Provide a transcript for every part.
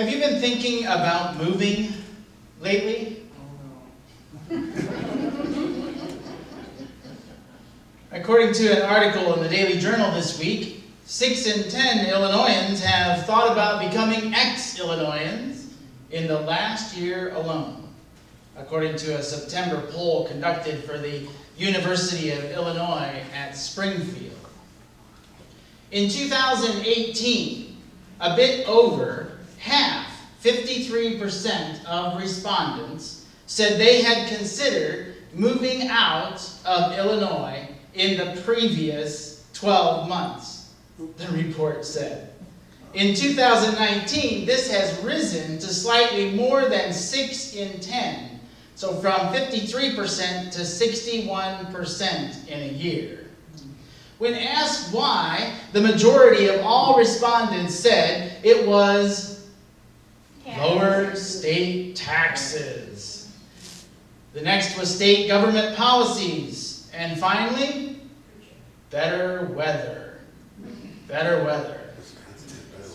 Have you been thinking about moving lately? According to an article in the Daily Journal this week, 6 in 10 Illinoisans have thought about becoming ex-Illinoisans in the last year alone, according to a September poll conducted for the University of Illinois at Springfield. In 2018, a bit over half, 53% of respondents said they had considered moving out of Illinois in the previous 12 months, the report said. In 2019, this has risen to slightly more than 6 in 10, so from 53% to 61% in a year. When asked why, the majority of all respondents said it was lower state taxes. The next was state government policies. And finally, better weather. Better weather.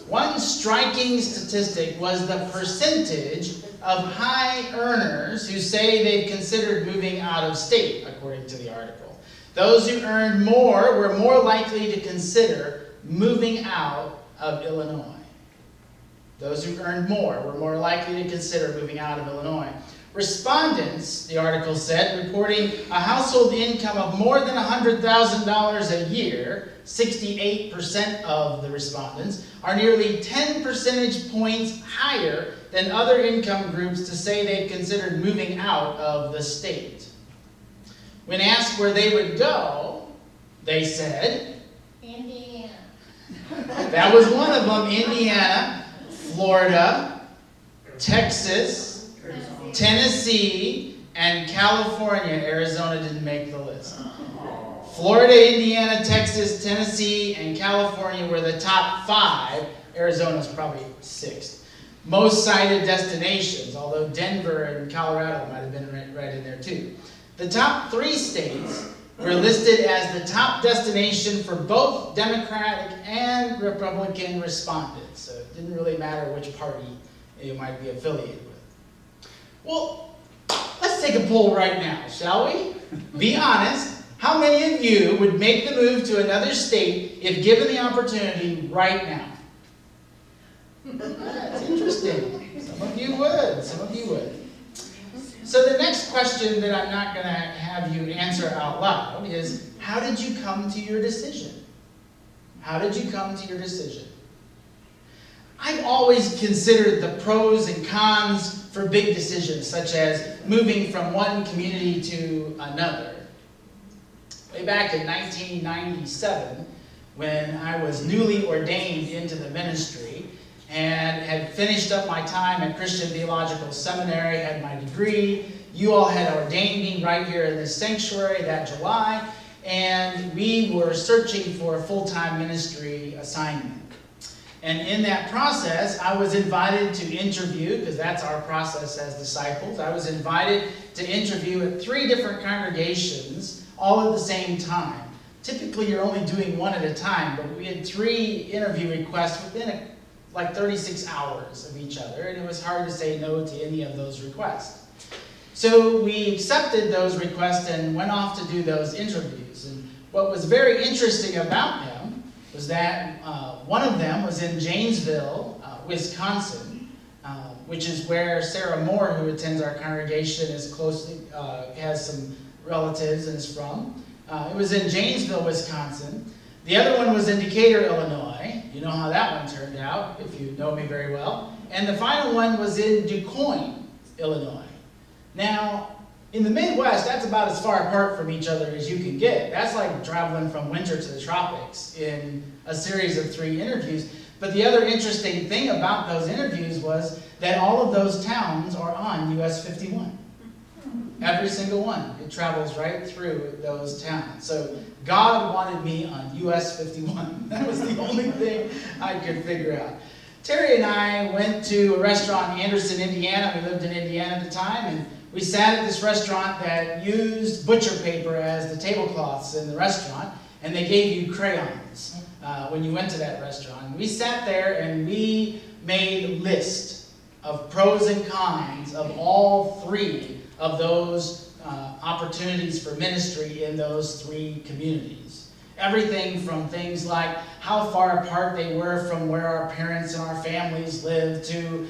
One striking statistic was the percentage of high earners who say they've considered moving out of state, according to the article. Those who earned more were more likely to consider moving out of Illinois. Those who earned more were more likely to consider moving out of Illinois. Respondents, the article said, reporting a household income of more than $100,000 a year, 68% of the respondents, are nearly 10 percentage points higher than other income groups to say they've considered moving out of the state. When asked where they would go, they said, Indiana. That was one of them, Indiana, Florida, Texas, Tennessee, and California. Arizona didn't make the list. Florida, Indiana, Texas, Tennessee, and California were the top 5. Arizona's probably 6th. Most cited destinations, although Denver and Colorado might have been right in there too. The top 3 states were listed as the top destination for both Democratic and Republican respondents. So it didn't really matter which party you might be affiliated with. Well, let's take a poll right now, shall we? Be honest. How many of you would make the move to another state if given the opportunity right now? That's interesting. Some of you would. Some of you would. So the next question that I'm not going to have you answer out loud is, how did you come to your decision? How did you come to your decision? I've always considered the pros and cons for big decisions, such as moving from one community to another. Way back in 1997, when I was newly ordained into the ministry and had finished up my time at Christian Theological Seminary, had my degree, you all had ordained me right here in this sanctuary that July, and we were searching for a full-time ministry assignment. And in that process, I was invited to interview, because that's our process as disciples. I was invited to interview at 3 different congregations, all at the same time. Typically, you're only doing one at a time, but we had 3 interview requests within like 36 hours of each other, and it was hard to say no to any of those requests. So we accepted those requests and went off to do those interviews. And what was very interesting about them was that one of them was in Janesville, Wisconsin, which is where Sarah Moore, who attends our congregation, is closely has some relatives and is from. It was in Janesville, Wisconsin. The other one was in Decatur, Illinois. You know how that one turned out, if you know me very well. And the final one was in DuQuoin, Illinois. Now, in the Midwest, that's about as far apart from each other as you can get. That's like traveling from winter to the tropics in a series of 3 interviews. But the other interesting thing about those interviews was that all of those towns are on US 51. Every single one. It travels right through those towns. So God wanted me on US 51. That was the only thing I could figure out. Terry and I went to a restaurant in Anderson, Indiana. We lived in Indiana at the time, and we sat at this restaurant that used butcher paper as the tablecloths in the restaurant, and they gave you crayons. when you went to that restaurant. We sat there and we made a list of pros and cons of all three of those opportunities for ministry in those three communities. Everything from things like how far apart they were from where our parents and our families lived, to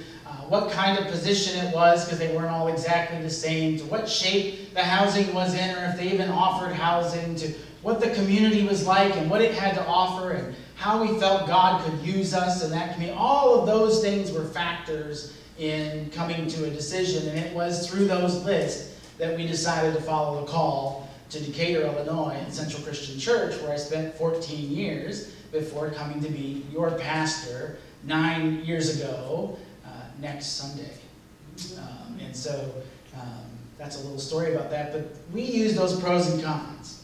what kind of position it was, because they weren't all exactly the same, to what shape the housing was in, or if they even offered housing, to what the community was like and what it had to offer, and how we felt God could use us in that community. All of those things were factors in coming to a decision, and it was through those lists that we decided to follow the call to Decatur, Illinois, at Central Christian Church, where I spent 14 years before coming to be your pastor 9 years ago next Sunday. And so that's a little story about that, but we use those pros and cons.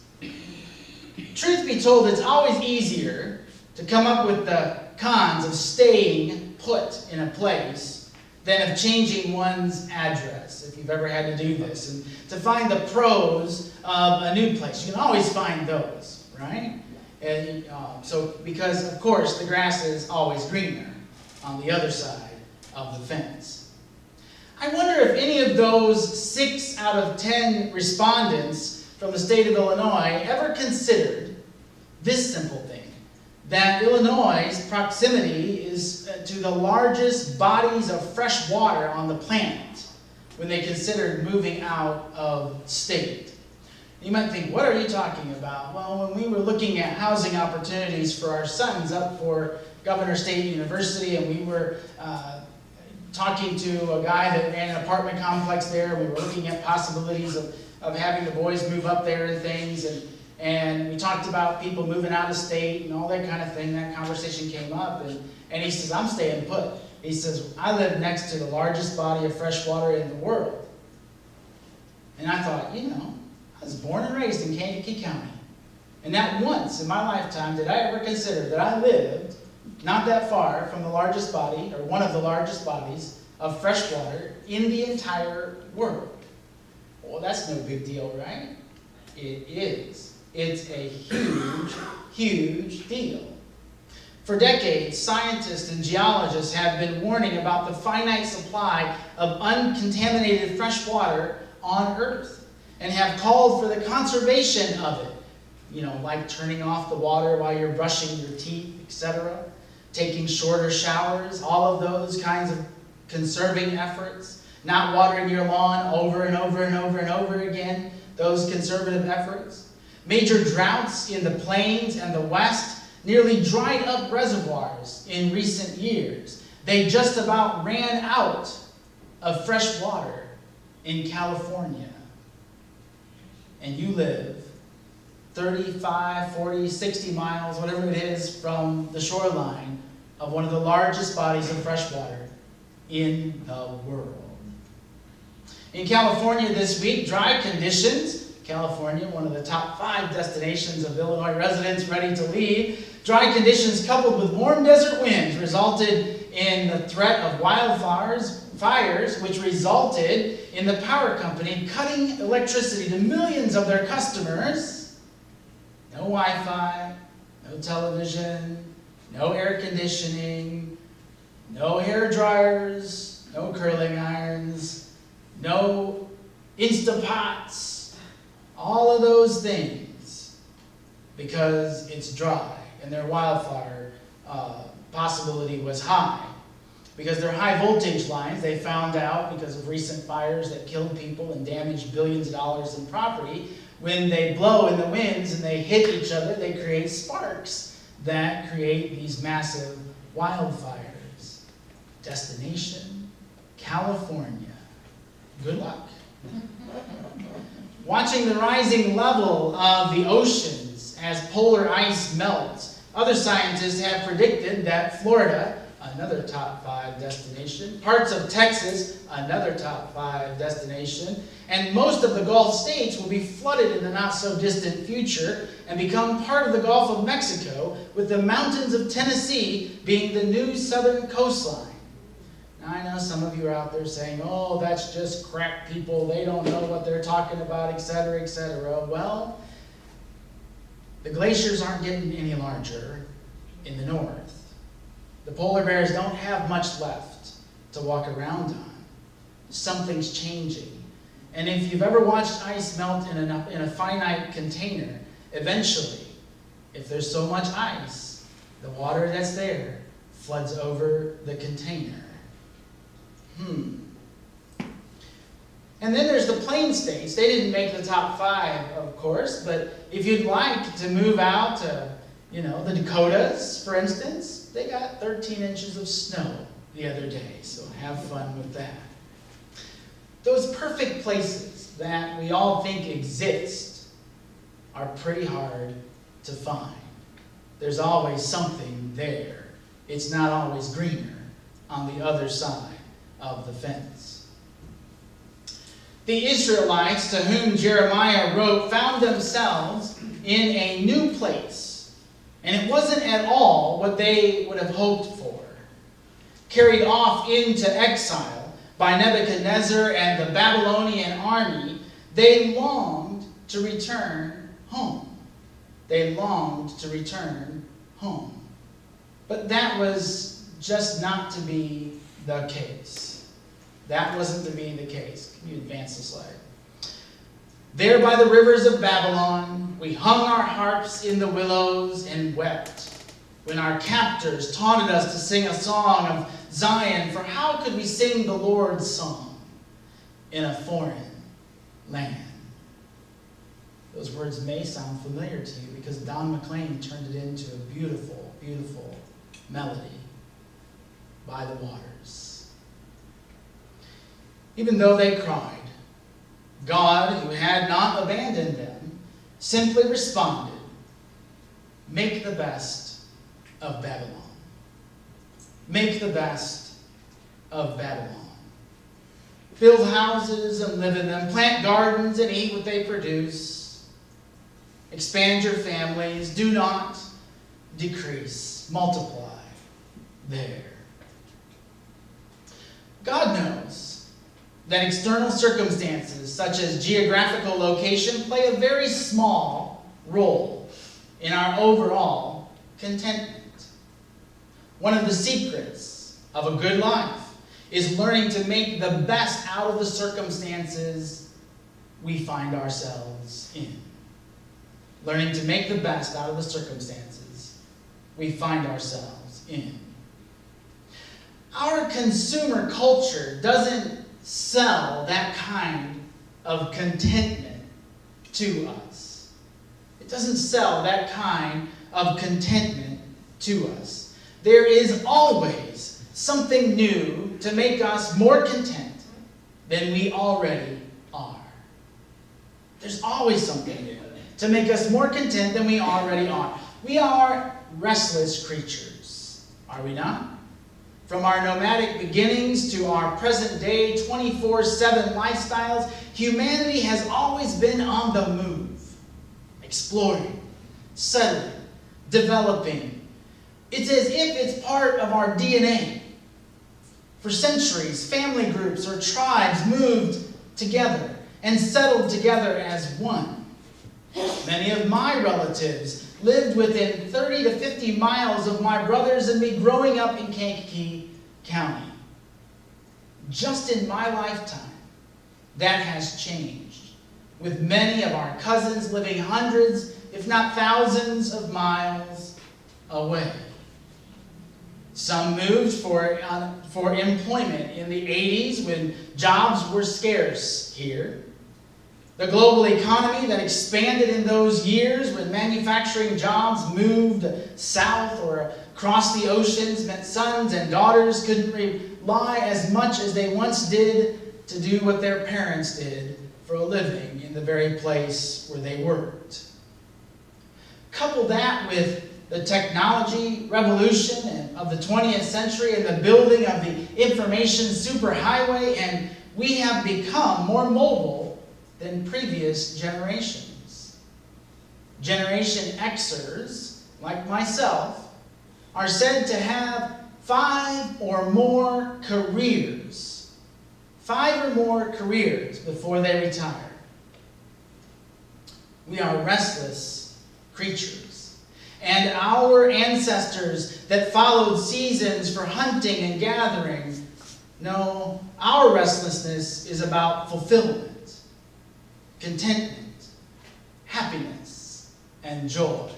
Truth be told, it's always easier to come up with the cons of staying put in a place than of changing one's address, if you've ever had to do this. And to find the pros of a new place, you can always find those, right? And because, of course, the grass is always greener on the other side of the fence. I wonder if any of those 6 out of 10 respondents from the state of Illinois ever considered this simple thing, that Illinois' proximity is to the largest bodies of fresh water on the planet when they considered moving out of state. You might think, what are you talking about? Well, when we were looking at housing opportunities for our sons up for Governor State University, and we were talking to a guy that ran an apartment complex there, we were looking at possibilities of having the boys move up there and things, and we talked about people moving out of state and all that kind of thing. That conversation came up, and he says, I'm staying put. He says, I live next to the largest body of fresh water in the world. And I thought, I was born and raised in Kankakee County. And not once in my lifetime did I ever consider that I lived not that far from the largest body, or one of the largest bodies of fresh water in the entire world. Well, that's no big deal, right? It is. It's a huge, huge deal. For decades, scientists and geologists have been warning about the finite supply of uncontaminated fresh water on Earth, and have called for the conservation of it. Like turning off the water while you're brushing your teeth, etc. Taking shorter showers, all of those kinds of conserving efforts. Not watering your lawn over and over and over and over again, those conservative efforts. Major droughts in the plains and the west nearly dried up reservoirs in recent years. They just about ran out of fresh water in California. And you live 35, 40, 60 miles, whatever it is, from the shoreline of one of the largest bodies of fresh water in the world. In California this week, dry conditions, California, one of the top 5 destinations of Illinois residents ready to leave, dry conditions coupled with warm desert winds resulted in the threat of fires, which resulted in the power company cutting electricity to millions of their customers. No Wi-Fi, no television, no air conditioning, no hair dryers, no curling irons, no Instapots, all of those things, because it's dry and their wildfire possibility was high. Because their high voltage lines, they found out because of recent fires that killed people and damaged billions of dollars in property, when they blow in the winds and they hit each other, they create sparks that create these massive wildfires. Destination, California. Good luck. Watching the rising level of the oceans as polar ice melts, other scientists have predicted that Florida, another top 5 destination, parts of Texas, another top 5 destination, and most of the Gulf states will be flooded in the not-so-distant future and become part of the Gulf of Mexico, with the mountains of Tennessee being the new southern coastline. Now, I know some of you are out there saying, oh, that's just crack people, they don't know what they're talking about, etc., etc. Well, the glaciers aren't getting any larger, in the north. The polar bears don't have much left to walk around on. Something's changing. And if you've ever watched ice melt in a finite container, eventually, if there's so much ice, the water that's there floods over the container. And then there's the Plain States. They didn't make the top 5, of course, but if you'd like to move out to, the Dakotas, for instance, they got 13 inches of snow the other day, so have fun with that. Those perfect places that we all think exist are pretty hard to find. There's always something there. It's not always greener on the other side of the fence. The Israelites to whom Jeremiah wrote found themselves in a new place, and it wasn't at all what they would have hoped for. Carried off into exile by Nebuchadnezzar and the Babylonian army, they longed to return home. They longed to return home. But that was just not to be the case. That wasn't to be the case. Can you advance the slide? There by the rivers of Babylon, we hung our harps in the willows and wept when our captors taunted us to sing a song of Zion, for how could we sing the Lord's song in a foreign land? Those words may sound familiar to you because Don McLean turned it into a beautiful, beautiful melody by the waters. Even though they cried, God, who had not abandoned them, simply responded, "Make the best of Babylon. Make the best of Babylon. Build houses and live in them. Plant gardens and eat what they produce. Expand your families. Do not decrease. Multiply there." God knows that external circumstances, such as geographical location, play a very small role in our overall contentment. One of the secrets of a good life is learning to make the best out of the circumstances we find ourselves in. Learning to make the best out of the circumstances we find ourselves in. Our consumer culture doesn't sell that kind of contentment to us. It doesn't sell that kind of contentment to us. There is always something new to make us more content than we already are. There's always something new to make us more content than we already are. We are restless creatures, are we not? From our nomadic beginnings to our present day 24/7 lifestyles, humanity has always been on the move, exploring, settling, developing. It's as if it's part of our DNA. For centuries, family groups or tribes moved together and settled together as one. Many of my relatives lived within 30 to 50 miles of my brothers and me growing up in Kankakee County. Just in my lifetime, that has changed, with many of our cousins living hundreds, if not thousands of miles away. Some moved for employment in the 80s when jobs were scarce here. The global economy that expanded in those years when manufacturing jobs moved south or across the oceans meant sons and daughters couldn't rely as much as they once did to do what their parents did for a living in the very place where they worked. Couple that with the technology revolution of the 20th century and the building of the information superhighway, and we have become more mobile than previous generations. Generation Xers, like myself, are said to have 5 or more careers. 5 or more careers before they retire. We are restless creatures. and our ancestors that followed seasons for hunting and gathering. No, our restlessness is about fulfillment, contentment, happiness, and joy.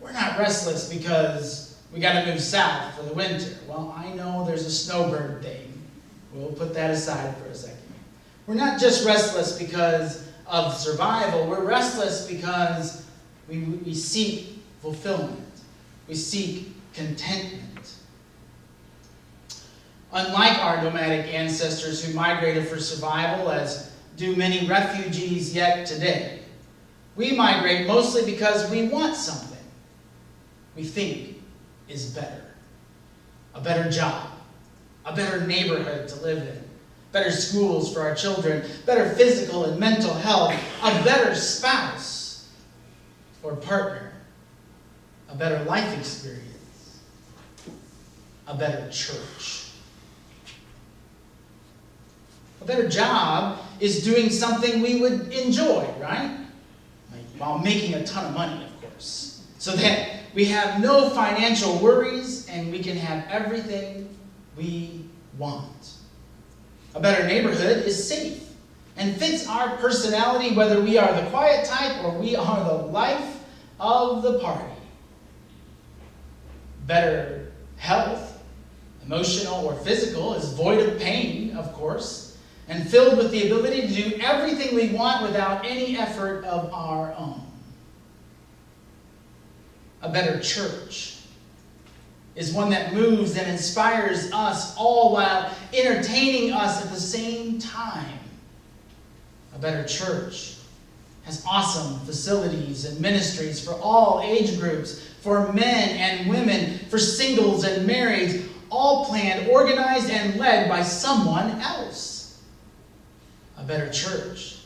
We're not restless because we got to move south for the winter. Well, I know there's a snowbird thing. We'll put that aside for a second. We're not just restless because of survival. We're restless because we seek fulfillment. We seek contentment. Unlike our nomadic ancestors who migrated for survival, as do many refugees yet today, we migrate mostly because we want something we think is better. A better job, a better neighborhood to live in, better schools for our children, better physical and mental health, a better spouse or partner, a better life experience, a better church. A better job is doing something we would enjoy, right? Like, while making a ton of money, of course, so that we have no financial worries and we can have everything we want. A better neighborhood is safe and fits our personality, whether we are the quiet type or we are the life of the party. Better health, emotional or physical, is void of pain, of course, and filled with the ability to do everything we want without any effort of our own. A better church is one that moves and inspires us all while entertaining us at the same time. A better church has awesome facilities and ministries for all age groups, for men and women, for singles and marrieds, all planned, organized, and led by someone else. A better church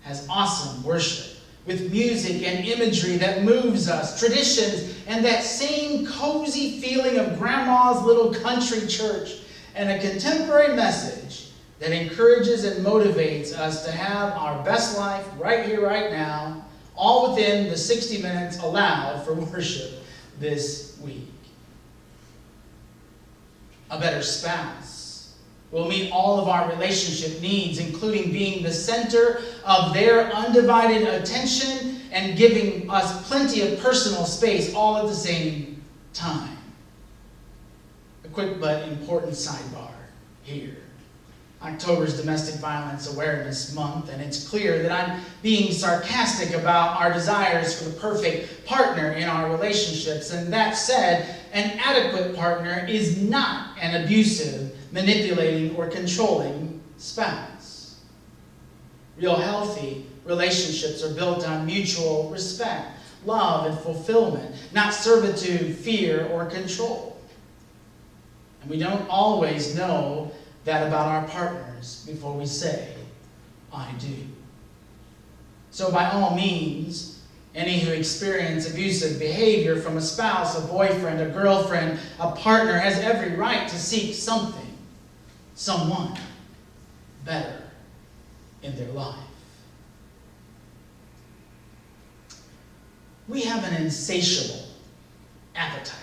has awesome worship, with music and imagery that moves us, traditions, and that same cozy feeling of grandma's little country church, and a contemporary message that encourages and motivates us to have our best life right here, right now, all within the 60 minutes allowed for worship this week. A better spouse will meet all of our relationship needs, including being the center of their undivided attention and giving us plenty of personal space all at the same time. A quick but important sidebar here. October's Domestic Violence Awareness Month, and it's clear that I'm being sarcastic about our desires for the perfect partner in our relationships. And that said, an adequate partner is not an abusive, manipulating, or controlling spouse. Real healthy relationships are built on mutual respect, love, and fulfillment, not servitude, fear, or control. And we don't always know that about our partners before we say, I do. So by all means, any who experience abusive behavior from a spouse, a boyfriend, a girlfriend, a partner, has every right to seek something, someone better in their life. We have an insatiable appetite,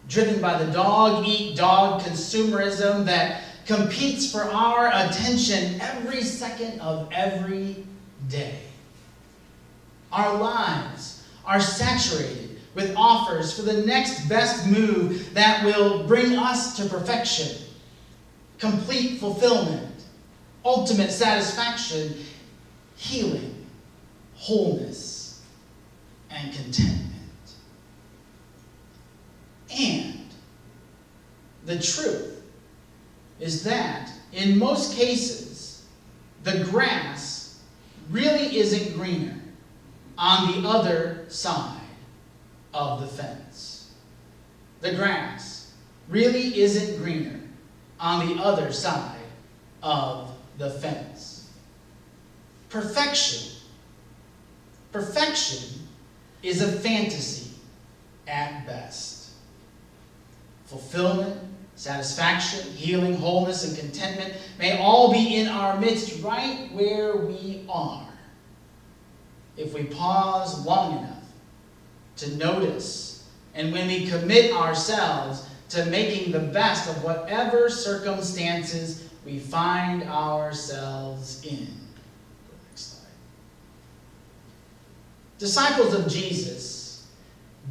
driven by the dog-eat-dog consumerism that competes for our attention every second of every day. Our lives are saturated with offers for the next best move that will bring us to perfection, complete fulfillment, ultimate satisfaction, healing, wholeness, and contentment. And the truth is that in most cases, the grass really isn't greener on the other side of the fence. The grass really isn't greener on the other side of the fence. Perfection is a fantasy at best. Fulfillment, satisfaction, healing, wholeness, and contentment may all be in our midst right where we are, if we pause long enough to notice, and when we commit ourselves to making the best of whatever circumstances we find ourselves in. Next slide. Disciples of Jesus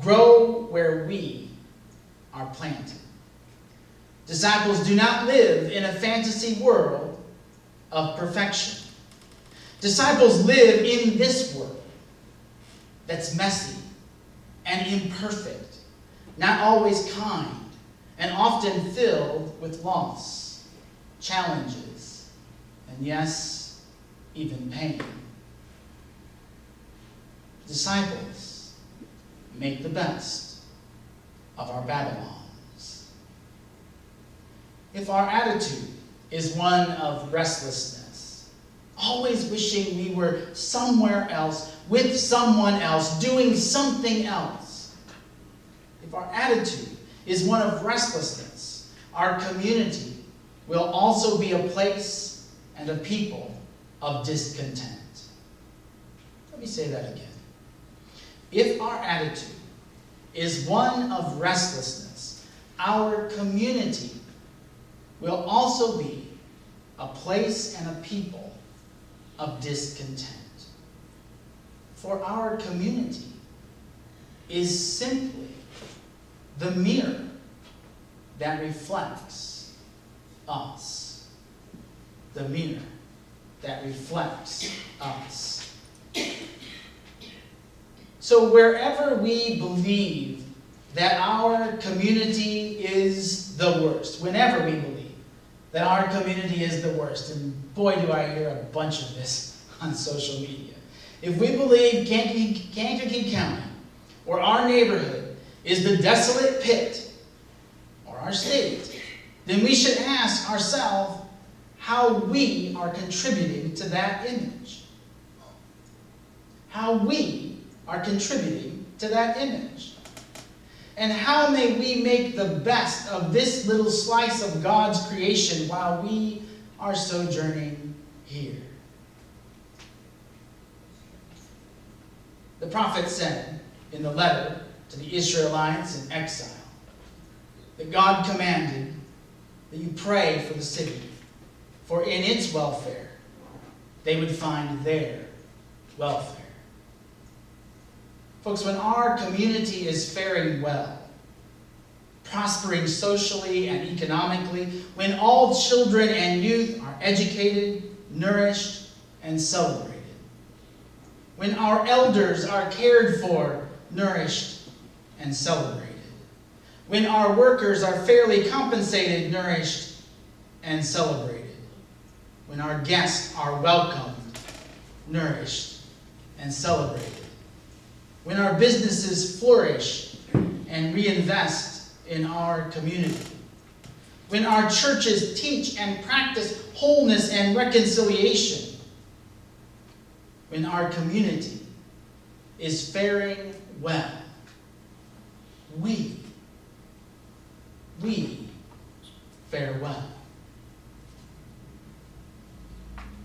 grow where we are planted. Disciples do not live in a fantasy world of perfection. Disciples live in this world that's messy and imperfect, not always kind, and often filled with loss, challenges, and yes, even pain. Disciples make the best of our Babylons. If our attitude is one of restlessness, always wishing we were somewhere else, with someone else, doing something else, if our attitude is one of restlessness, our community will also be a place and a people of discontent. Let me say that again. If our attitude is one of restlessness, our community will also be a place and a people of discontent. For our community is simply the mirror that reflects us. The mirror that reflects us. So wherever we believe that our community is the worst, whenever we believe that our community is the worst, and boy do I hear a bunch of this on social media. If we believe Kankakee County or our neighborhood is the desolate pit, or our state, then we should ask ourselves how we are contributing to that image. How we are contributing to that image. And how may we make the best of this little slice of God's creation while we are sojourning here? The prophet said in the letter to the Israelites in exile that God commanded that you pray for the city, for in its welfare they would find their welfare. Folks, when our community is faring well, prospering socially and economically, when all children and youth are educated, nourished, and celebrated, when our elders are cared for, nourished, and celebrated, when our workers are fairly compensated, nourished, and celebrated, when our guests are welcomed, nourished, and celebrated, when our businesses flourish and reinvest in our community, when our churches teach and practice wholeness and reconciliation, when our community is faring well, we fare well.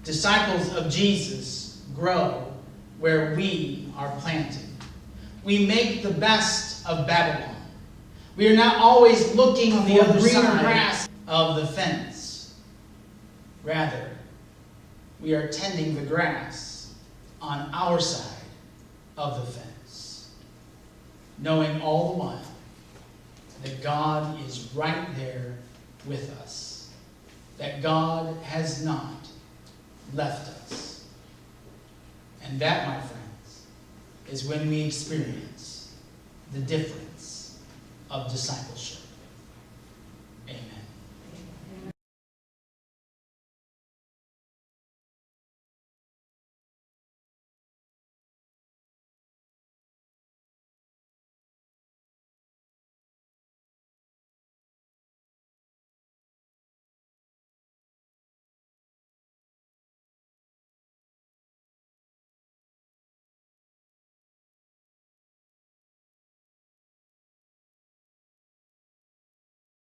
Disciples of Jesus grow where we are planted. We make the best of Babylon. We are not always looking on the other greener grass of the fence. Rather, we are tending the grass on our side of the fence, knowing all the while that God is right there with us, that God has not left us. And that, my friends, is when we experience the difference of discipleship.